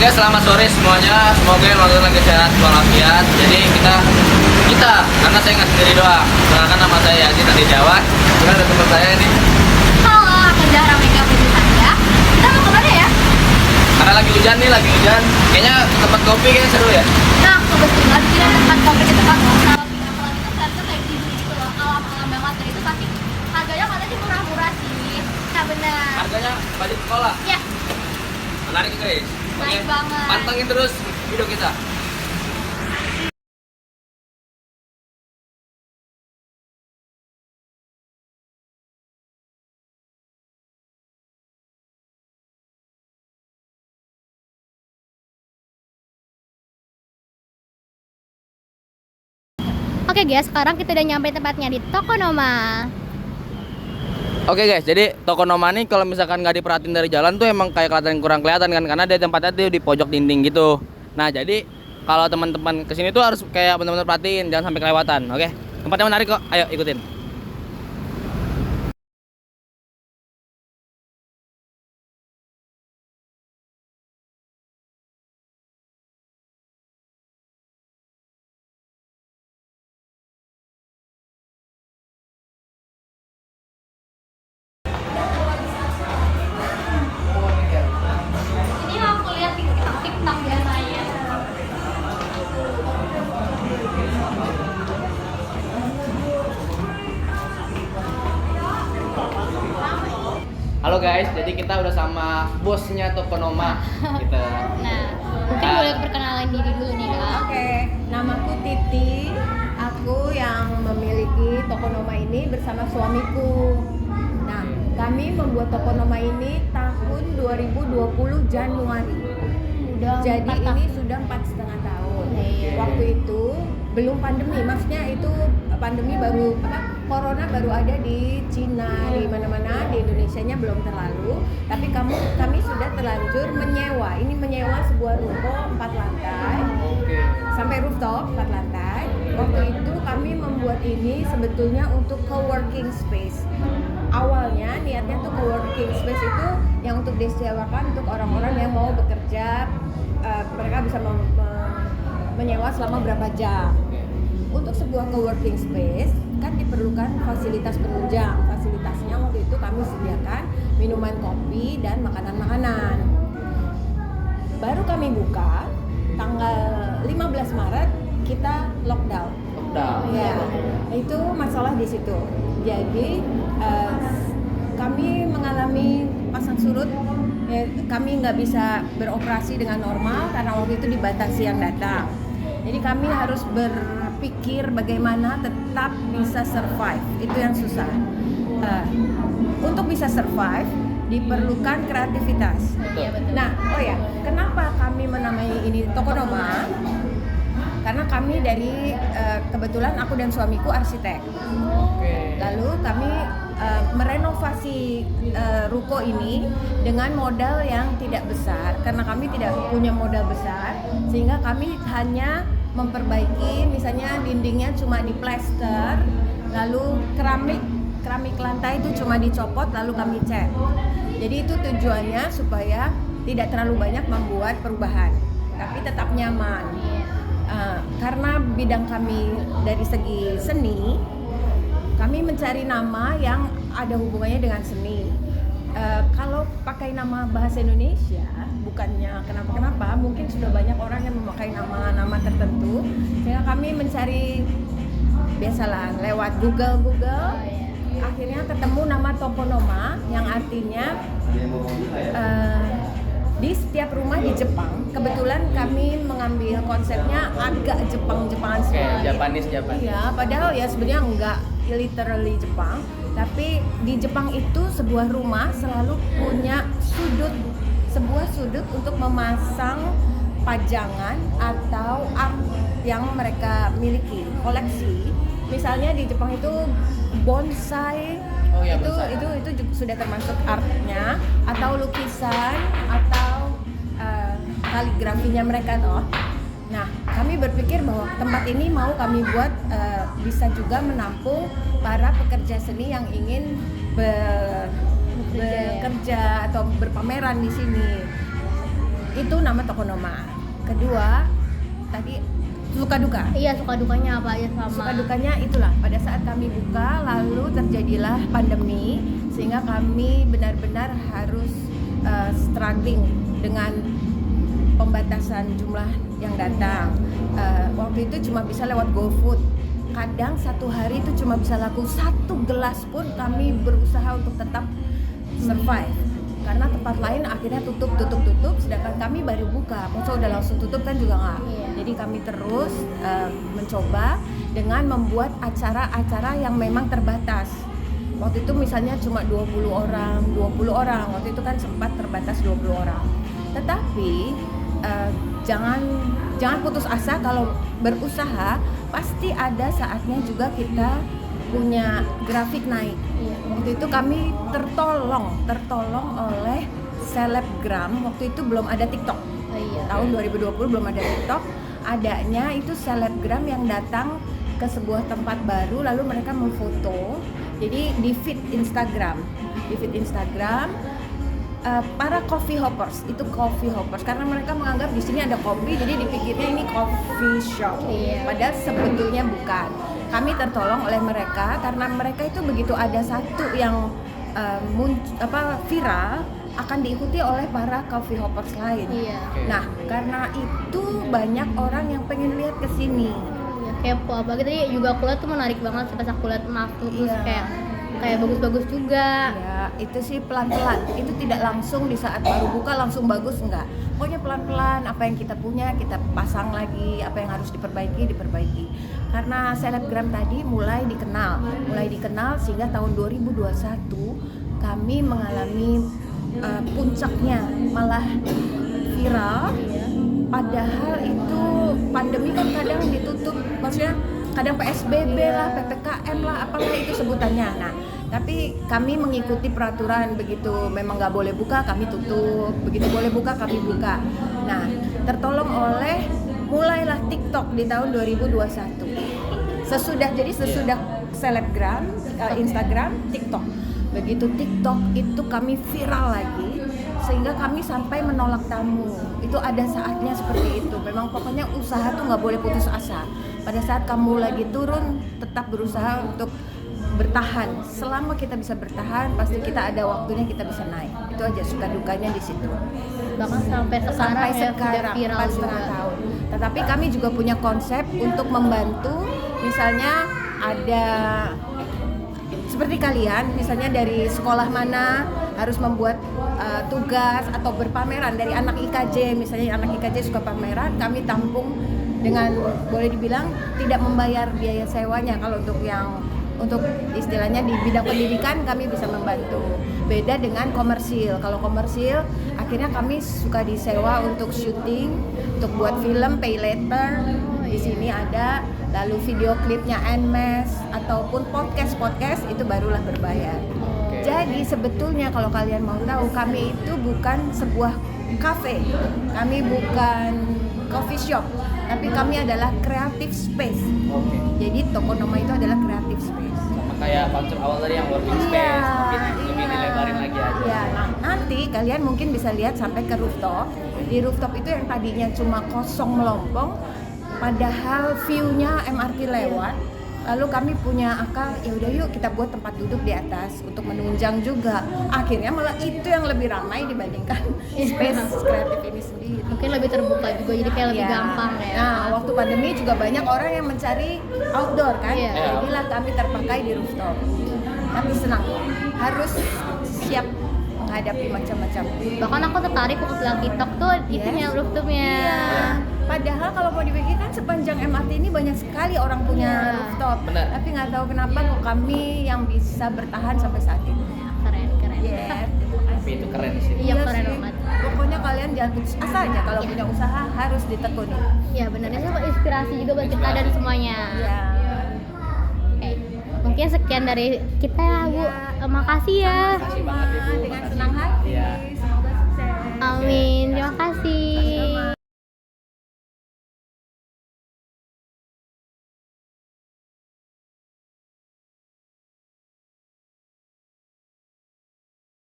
Oke, selamat sore semuanya. Semoga yang nonton lagi sehat walafiat. Jadi kita karena saya nggak sendiri doang. Karena nama saya Yazid Adi Jawa. Kemudian ada teman saya nih. Halo, aku Zahra Mega Putri Sanja. Kita mau kemana ya? Karena lagi hujan nih, lagi hujan. Kayaknya tempat kopi kayaknya seru ya. Nah, kebetulan kita ada tempat kopi di tempat nostalgia. Apalagi itu serta kayak gini gitu loh, alam-alam banget. Dan itu pasti harganya katanya murah-murah sih. Nah benar. Harganya budget sekolah. Ya, Menarik guys. baik banget. Pantengin terus video kita. Oke guys, sekarang kita udah nyampe tempatnya di Tokonoma. Oke guys, jadi Tokonoma nih kalau misalkan nggak diperhatiin dari jalan tuh emang kayak kurang kelihatan kan, karena dia tempatnya tuh di pojok dinding gitu. Nah jadi kalau teman-teman kesini tuh harus kayak benar-benar perhatiin, jangan sampai kelewatan. Oke, tempatnya menarik kok, ayo ikutin. Ini aku lihat TikTok biasanya. Halo guys, jadi kita udah sama bosnya Tokonoma gitu. Nah, mungkin boleh perkenalan diri dulu nih kak. Oke, namaku Titi. Aku yang memiliki Tokonoma ini bersama suamiku. Nah, kami membuat Tokonoma ini tahun 2020 Januari. Jadi ini sudah 4,5 tahun. Iya. Waktu itu belum pandemi, maksudnya itu pandemi baru corona baru ada di Cina, di mana-mana, di Indonesianya belum terlalu. Tapi kami sudah terlanjur menyewa. Ini menyewa sebuah ruko 4 lantai. Sampai rooftop 4 lantai. Waktu itu kami membuat ini sebetulnya untuk co-working space. Awalnya niatnya tuh co-working space itu yang untuk disewakan untuk orang-orang yang mau bekerja, mereka bisa menyewa selama berapa jam. Untuk sebuah co-working space kan diperlukan fasilitas penunjang. Fasilitasnya waktu itu kami sediakan minuman kopi dan makanan-makanan. Baru kami buka tanggal 15 Maret kita lockdown. Ya, itu masalah di situ. Jadi kami mengalami pasang surut. Ya, kami nggak bisa beroperasi dengan normal karena waktu itu dibatasi yang datang. Jadi kami harus berpikir bagaimana tetap bisa survive. Itu yang susah. Untuk bisa survive diperlukan kreativitas. Iya betul. Nah, oh ya, kenapa kami menamai ini Tokonoma? Karena kami dari kebetulan aku dan suamiku arsitek. Lalu kami merenovasi ruko ini dengan modal yang tidak besar karena kami tidak punya modal besar, sehingga kami hanya memperbaiki, misalnya dindingnya cuma diplester, lalu keramik lantai itu cuma dicopot lalu kami cat. Jadi itu tujuannya supaya tidak terlalu banyak membuat perubahan tapi tetap nyaman. Karena bidang kami dari segi seni, kami mencari nama yang ada hubungannya dengan seni. Kalau pakai nama bahasa Indonesia, bukannya kenapa-kenapa, mungkin sudah banyak orang yang memakai nama-nama tertentu. Sehingga kami mencari, biasalah lewat Google, akhirnya ketemu nama Tokonoma yang artinya di setiap rumah di Jepang. Kebetulan kami mengambil konsepnya agak Jepang-Jepangan sedikit. Japanese. Iya, padahal ya sebenarnya enggak literally Jepang, tapi di Jepang itu sebuah rumah selalu punya sebuah sudut untuk memasang pajangan atau art yang mereka miliki, koleksi. Misalnya di Jepang itu bonsai. Oh iya, itu bonsai. itu sudah termasuk artnya, atau lukisan atau kaligrafinya mereka toh. Nah, kami berpikir bahwa tempat ini mau kami buat bisa juga menampung para pekerja seni yang ingin bekerja atau berpameran di sini. Itu nama Tokonoma. Kedua, tadi suka duka. Iya, suka dukanya apa aja sama? Suka dukanya itulah pada saat kami buka lalu terjadilah pandemi sehingga kami benar-benar harus struggling dengan pembatasan jumlah yang datang. Waktu itu cuma bisa lewat GoFood. Kadang satu hari itu cuma bisa laku 1 gelas pun kami berusaha untuk tetap survive. Karena tempat lain akhirnya tutup, sedangkan kami baru buka. Masa udah langsung tutup kan juga nggak. Iya. Jadi kami terus mencoba dengan membuat acara-acara yang memang terbatas. Waktu itu misalnya cuma 20 orang. Waktu itu kan sempat terbatas 20 orang. Tetapi jangan putus asa kalau berusaha, pasti ada saatnya juga kita punya grafik naik. Waktu itu kami tertolong oleh selebgram. Waktu itu belum ada TikTok. Oh, iya. Tahun 2020 belum ada TikTok. Adanya itu selebgram yang datang ke sebuah tempat baru lalu mereka memfoto. Jadi di feed Instagram. Para coffee hoppers, itu coffee hoppers karena mereka menganggap di sini ada kopi, jadi dipikirnya ini coffee shop. Iya. Padahal sebetulnya bukan. Kami tertolong oleh mereka karena mereka itu begitu ada satu yang viral akan diikuti oleh para coffee hoppers lain. Iya. Nah, karena itu banyak orang yang pengen lihat ke sini. Ya, kepo apa gitu juga aku lihat tuh menarik banget pas aku lihat terus Iya. kayak bagus-bagus juga. Ya, itu sih pelan-pelan. Itu tidak langsung di saat baru buka langsung bagus, enggak. Pokoknya pelan-pelan, apa yang kita punya kita pasang lagi, apa yang harus diperbaiki. Karena selebgram tadi mulai dikenal sehingga tahun 2021 kami mengalami puncaknya malah viral. Padahal itu pandemi kan kadang ditutup, maksudnya kadang PSBB lah, PPKM lah, apalah itu sebutannya. Nah, tapi kami mengikuti peraturan, begitu memang nggak boleh buka, kami tutup. Begitu boleh buka, kami buka. Nah, tertolong oleh mulailah TikTok di tahun 2021. Sesudah selebgram, Instagram, TikTok. Begitu TikTok itu kami viral lagi, sehingga kami sampai menolak tamu. Itu ada saatnya seperti itu. Memang pokoknya usaha tuh nggak boleh putus asa. Pada saat kamu lagi turun, tetap berusaha untuk bertahan. Selama kita bisa bertahan, pasti kita ada waktunya kita bisa naik. Itu aja suka dukanya di situ. Bahkan sampai sekarang viral 4,5 juga. tahun. Tetapi kami juga punya konsep untuk membantu. Misalnya ada seperti kalian, misalnya dari sekolah mana harus membuat tugas atau berpameran dari anak IKJ, misalnya anak IKJ suka pameran, kami tampung dengan boleh dibilang tidak membayar biaya sewanya. Kalau untuk istilahnya di bidang pendidikan kami bisa membantu. Beda dengan komersil. Kalau komersil akhirnya kami suka disewa untuk syuting, untuk buat film pay later. Di sini ada, lalu video klipnya Nmes ataupun podcast itu barulah berbayar. Jadi sebetulnya kalau kalian mau tahu, kami itu bukan sebuah cafe, kami bukan coffee shop, tapi kami adalah creative space. Jadi Tokonoma itu adalah creative space. Sama kayak konsep awal tadi yang working space, lebih dilebarin lagi aja. Iya, nah nanti kalian mungkin bisa lihat sampai ke rooftop. Di rooftop itu yang tadinya cuma kosong melompong, padahal view-nya MRT lewat. Lalu kami punya akal, ya udah yuk kita buat tempat duduk di atas untuk menunjang juga. Akhirnya malah itu yang lebih ramai dibandingkan space kreatif ini sendiri. Mungkin lebih terbuka juga, jadi kayak lebih gampang ya. Nah, waktu pandemi juga banyak orang yang mencari outdoor kan. Iya. Jadilah kami terpakai di rooftop. Tapi senang, harus siap menghadapi macam-macam. Bahkan aku tertarik untuk bilang TikTok tuh itunya rooftopnya. Iya. Padahal kalau mau dipikirkan sepanjang MRT ini banyak sekali orang punya rooftop. Benar. Tapi nggak tahu kenapa kok kami yang bisa bertahan sampai saat ini. Keren. Yes. Tapi itu keren sih. Iya, keren sih. banget. Pokoknya kalian jangan putus asa aja kalau punya usaha harus ditekuni. Iya benar, itu inspirasi juga buat kita dan semuanya. Iya. Oke, mungkin sekian dari kita ya Bu. Iya. Makasih ya. Makasih banget Ibu. Dengan senang